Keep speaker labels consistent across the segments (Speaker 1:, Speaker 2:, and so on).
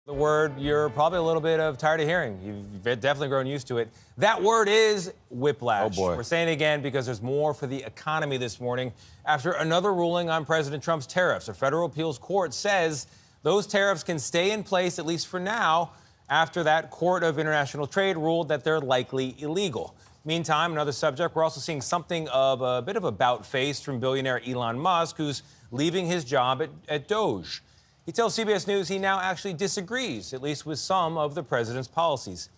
Speaker 1: The word you're probably a little bit tired of hearing. You've definitely grown used to it. That word is whiplash.
Speaker 2: Oh, boy.
Speaker 1: We're saying it again because there's more for the economy this morning after another ruling on President Trump's tariffs. A federal appeals court says those tariffs can stay in place, at least for now, after that Court of International Trade ruled that they're likely illegal. Meantime, another subject, we're also seeing something of a bit of a bout-faced from billionaire Elon Musk, who's leaving his job at Doge. He tells CBS News he now actually disagrees, at least with some of the president's policies.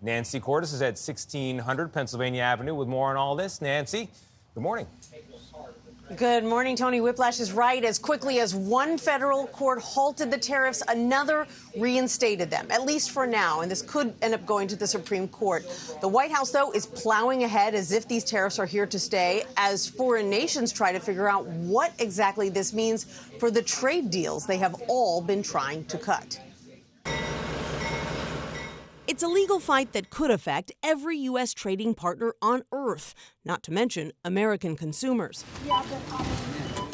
Speaker 1: Nancy Cordes is at 1600 Pennsylvania Avenue with more on all this. Nancy, good morning.
Speaker 3: Good morning, Tony. Whiplash is right. As quickly as one federal court halted the tariffs, another reinstated them, at least for now. And this could end up going to the Supreme Court. The White House, though, is plowing ahead as if these tariffs are here to stay, as foreign nations try to figure out what exactly this means for the trade deals they have all been trying to cut.
Speaker 4: It's a legal fight that could affect every U.S. trading partner on Earth, not to mention American consumers.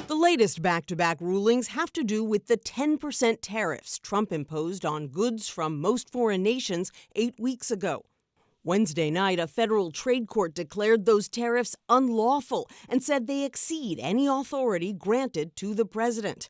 Speaker 4: The latest back-to-back rulings have to do with the 10% tariffs Trump imposed on goods from most foreign nations 8 weeks ago. Wednesday night, a federal trade court declared those tariffs unlawful and said they exceed any authority granted to the president.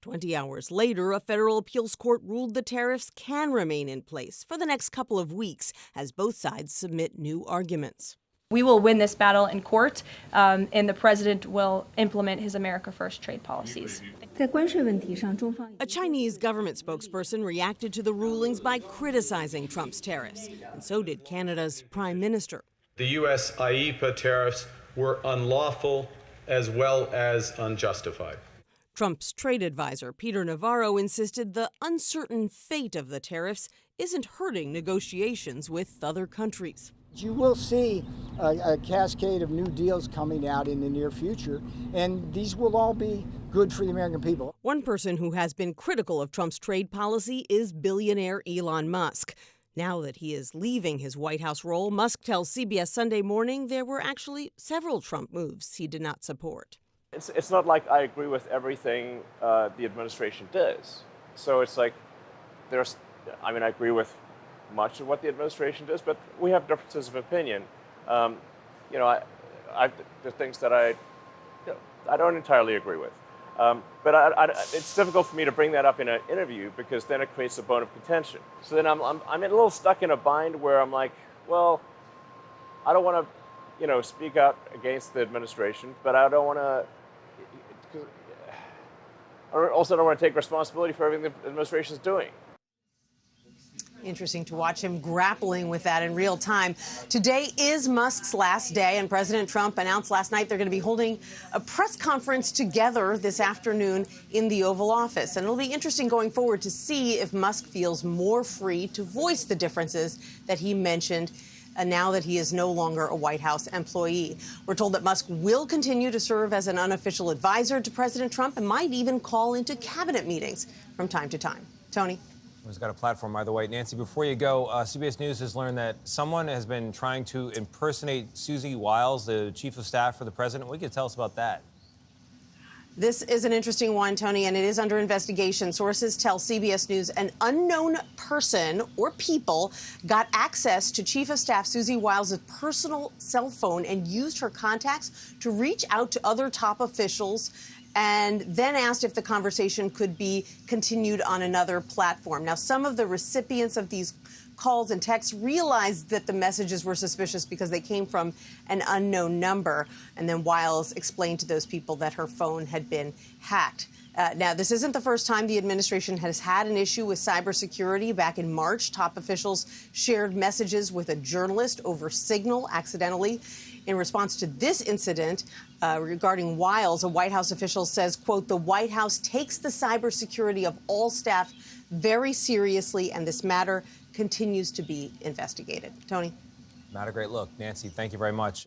Speaker 4: 20 hours later, a federal appeals court ruled the tariffs can remain in place for the next couple of weeks as both sides submit new arguments.
Speaker 5: We will win this battle in court, and the president will implement his America First trade policies.
Speaker 4: A Chinese government spokesperson reacted to the rulings by criticizing Trump's tariffs, and so did Canada's prime minister.
Speaker 6: The U.S. IEEPA tariffs were unlawful as well as unjustified.
Speaker 4: Trump's trade advisor, Peter Navarro, insisted the uncertain fate of the tariffs isn't hurting negotiations with other countries.
Speaker 7: You will see a cascade of new deals coming out in the near future, and these will all be good for the American people.
Speaker 4: One person who has been critical of Trump's trade policy is billionaire Elon Musk. Now that he is leaving his White House role, Musk tells CBS Sunday Morning there were actually several Trump moves he did not support.
Speaker 8: It's not like I agree with everything the administration does. So it's like I agree with much of what the administration does, but we have differences of opinion. There are things that I don't entirely agree with. But it's difficult for me to bring that up in an interview because then it creates a bone of contention. So then I'm a little stuck in a bind where I'm like, well, I don't want to, speak out against the administration, but I don't want to. I also don't want to take responsibility for everything the administration is doing.
Speaker 3: Interesting to watch him grappling with that in real time. Today is Musk's last day, and President Trump announced last night they're going to be holding a press conference together this afternoon in the Oval Office. And it'll be interesting going forward to see if Musk feels more free to voice the differences that he mentioned now that he is no longer a White House employee. We're told that Musk will continue to serve as an unofficial advisor to President Trump and might even call into cabinet meetings from time to time. Tony?
Speaker 1: He's got a platform, by the way. Nancy, before you go, CBS News has learned that someone has been trying to impersonate Susie Wiles, the chief of staff for the president. What can you tell us about that?
Speaker 3: This is an interesting one, Tony, and it is under investigation. Sources tell CBS News an unknown person or people got access to Chief of Staff Susie Wiles' personal cell phone and used her contacts to reach out to other top officials and then asked if the conversation could be continued on another platform. Now, some of the recipients of these calls and texts realized that the messages were suspicious because they came from an unknown number. And then Wiles explained to those people that her phone had been hacked. Now, this isn't the first time the administration has had an issue with cybersecurity. Back in March, top officials shared messages with a journalist over Signal accidentally. In response to this incident regarding Wiles, a White House official says, quote, the White House takes the cybersecurity of all staff very seriously, and this matter continues to be investigated. Tony?
Speaker 1: Not a great look. Nancy, thank you very much.